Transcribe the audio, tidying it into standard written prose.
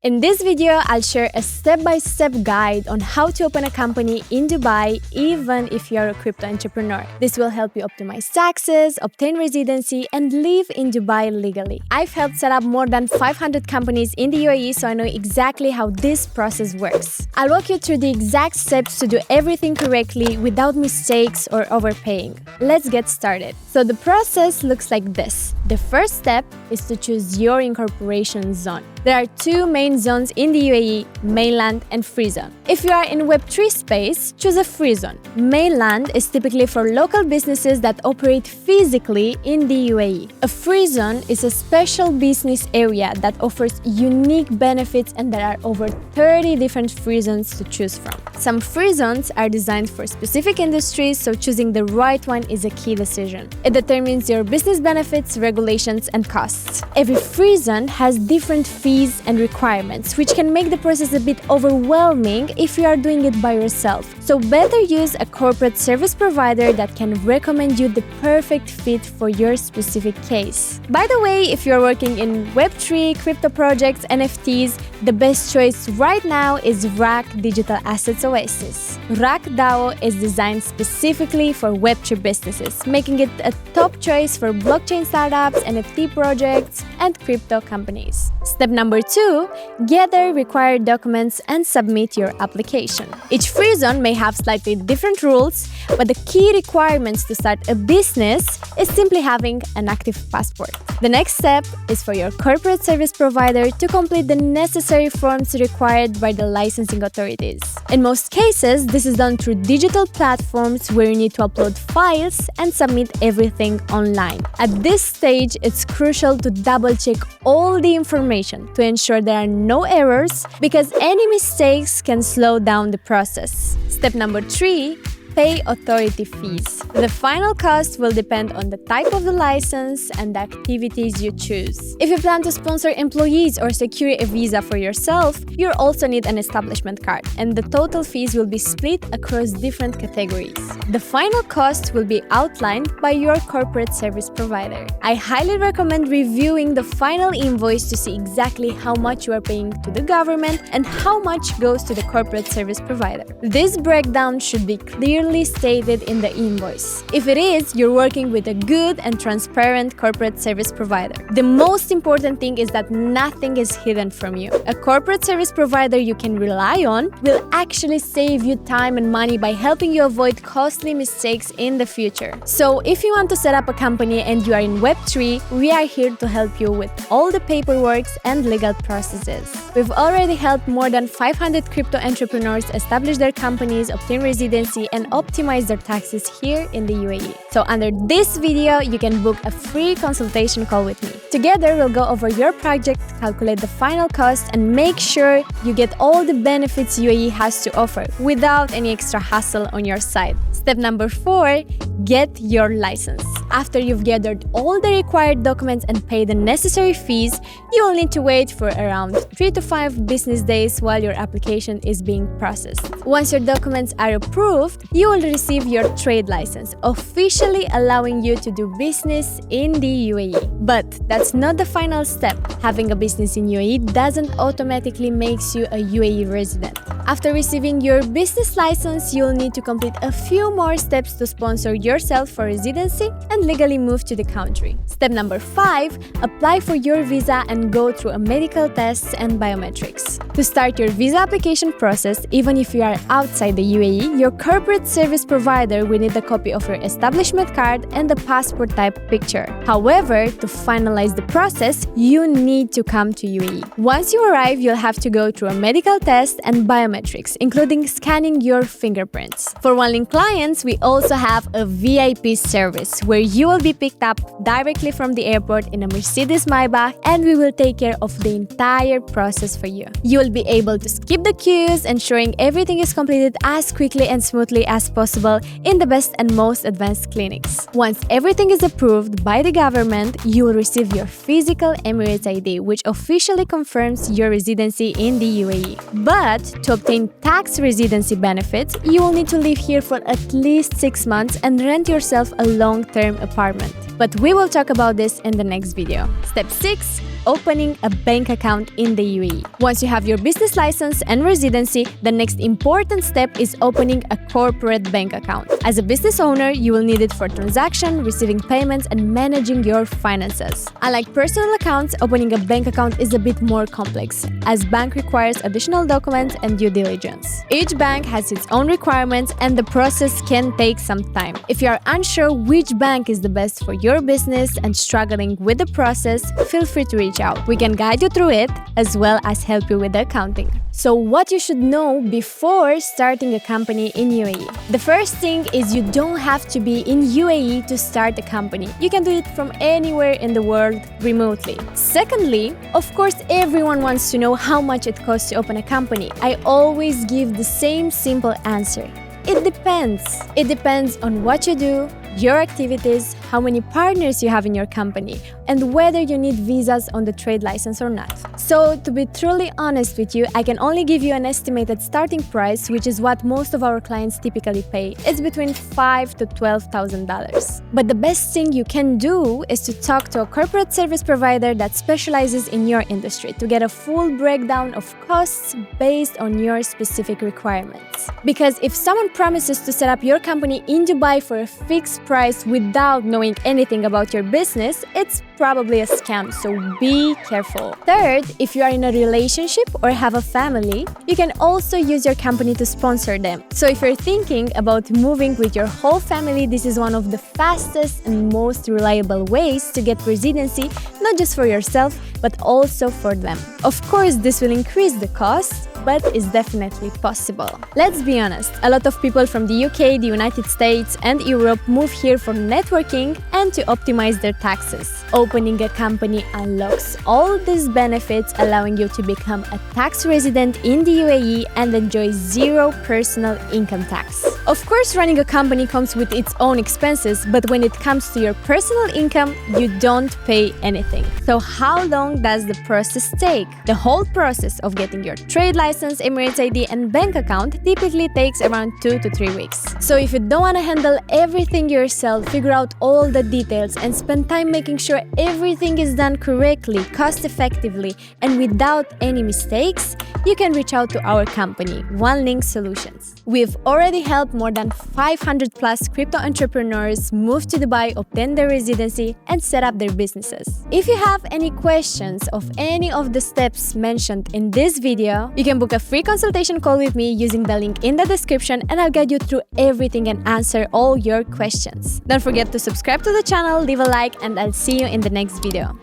In this video, I'll share a step-by-step guide on how to open a company in Dubai, even if you're a crypto entrepreneur. This will help you optimize taxes, obtain residency, and live in Dubai legally. I've helped set up more than 500 companies in the UAE, so I know exactly how this process works. I'll walk you through the exact steps to do everything correctly without mistakes or overpaying. Let's get started. So the process looks like this. The first step is to choose your incorporation zone. There are two main zones in the UAE, mainland and free zone. If you are in Web3 space, choose a free zone. Mainland is typically for local businesses that operate physically in the UAE. A free zone is a special business area that offers unique benefits, and there are over 30 different free zones to choose from. Some free zones are designed for specific industries, so choosing the right one is a key decision. It determines your business benefits, regulations, and costs. Every free zone has different fees and requirements, which can make the process a bit overwhelming if you are doing it by yourself. So better use a corporate service provider that can recommend you the perfect fit for your specific case. By the way, if you're working in Web3, crypto projects, NFTs, the best choice right now is RAK Digital Assets Oasis. RAK DAO is designed specifically for Web3 businesses, making it a top choice for blockchain startups, NFT projects, and crypto companies. Step number 2, gather required documents and submit your application. Each free zone may have slightly different rules, but the key requirements to start a business is simply having an active passport. The next step is for your corporate service provider to complete the necessary forms required by the licensing authorities. In most cases, this is done through digital platforms where you need to upload files and submit everything online. At this stage, it's crucial to double-check all the information to ensure there are no errors, because any mistakes can slow down the process. Step number 3, pay authority fees. The final cost will depend on the type of the license and the activities you choose. If you plan to sponsor employees or secure a visa for yourself, you'll also need an establishment card, and the total fees will be split across different categories. The final cost will be outlined by your corporate service provider. I highly recommend reviewing the final invoice to see exactly how much you are paying to the government and how much goes to the corporate service provider. This breakdown should be clearly stated in the invoice. If it is, you're working with a good and transparent corporate service provider. The most important thing is that nothing is hidden from you. A corporate service provider you can rely on will actually save you time and money by helping you avoid costly mistakes in the future. So if you want to set up a company and you are in Web3, we are here to help you with all the paperwork and legal processes. We've already helped more than 500 crypto entrepreneurs establish their companies, obtain residency, and optimize their taxes here in the UAE. So under this video, you can book a free consultation call with me. Together, we'll go over your project, calculate the final cost, and make sure you get all the benefits UAE has to offer without any extra hassle on your side. Step number 4, get your license. After you've gathered all the required documents and paid the necessary fees, you will need to wait for around 3 to 5 business days while your application is being processed. Once your documents are approved, you will receive your trade license, officially allowing you to do business in the UAE. But that's not the final step. Having a business in UAE doesn't automatically make you a UAE resident. After receiving your business license, you'll need to complete a few more steps to sponsor yourself for residency and legally move to the country. Step number 5, apply for your visa and go through a medical test and biometrics. To start your visa application process, even if you are outside the UAE, your corporate service provider will need a copy of your establishment card and the passport type picture. However, to finalize the process, you need to come to UAE. Once you arrive, you'll have to go through a medical test and biometrics, including scanning your fingerprints. For OneLink clients, we also have a VIP service where you will be picked up directly from the airport in a Mercedes Maybach, and we will take care of the entire process for you. You will be able to skip the queues, ensuring everything is completed as quickly and smoothly as possible in the best and most advanced clinics. Once everything is approved by the government, you will receive your physical Emirates ID, which officially confirms your residency in the UAE. But to obtain tax residency benefits, you will need to live here for at least 6 months and rent yourself a long-term apartment. But we will talk about this in the next video. Step 6, opening a bank account in the UAE. Once you have your business license and residency, the next important step is opening a corporate bank account. As a business owner, you will need it for transaction, receiving payments, and managing your finances. Unlike personal accounts, opening a bank account is a bit more complex, as bank requires additional documents and due diligence. Each bank has its own requirements, and the process can take some time. If you are unsure which bank is the best for your business and struggling with the process, feel free to reach out. We can guide you through it as well as help you with the accounting. So what you should know before starting a company in UAE. The first thing is you don't have to be in UAE to start a company. You can do it from anywhere in the world remotely. Secondly, of course, everyone wants to know how much it costs to open a company. I always give the same simple answer. It depends. It depends on what you do, your activities, how many partners you have in your company, and whether you need visas on the trade license or not. So, to be truly honest with you, I can only give you an estimated starting price, which is what most of our clients typically pay. It's between $5,000 to $12,000. But the best thing you can do is to talk to a corporate service provider that specializes in your industry to get a full breakdown of costs based on your specific requirements. Because if someone promises to set up your company in Dubai for a fixed price without knowing anything about your business, it's probably a scam, so be careful. Third, if you are in a relationship or have a family, you can also use your company to sponsor them. So if you're thinking about moving with your whole family, this is one of the fastest and most reliable ways to get residency, not just for yourself, but also for them. Of course, this will increase the cost, but is definitely possible. Let's be honest, a lot of people from the UK, the United States, and Europe move here for networking and to optimize their taxes. Opening a company unlocks all these benefits, allowing you to become a tax resident in the UAE and enjoy zero personal income tax. Of course, running a company comes with its own expenses, but when it comes to your personal income, you don't pay anything. So how long does the process take? The whole process of getting your trade license, Emirates ID, and bank account typically takes around 2 to 3 weeks. So if you don't want to handle everything yourself, figure out all the details, and spend time making sure everything is done correctly, cost-effectively, and without any mistakes, you can reach out to our company, One Link Solutions. We've already helped more than 500 plus crypto entrepreneurs move to Dubai, obtain their residency, and set up their businesses. If you have any questions of any of the steps mentioned in this video, you can book a free consultation call with me using the link in the description, and I'll guide you through everything and answer all your questions. Don't forget to subscribe to the channel, leave a like, and I'll see you in the next video.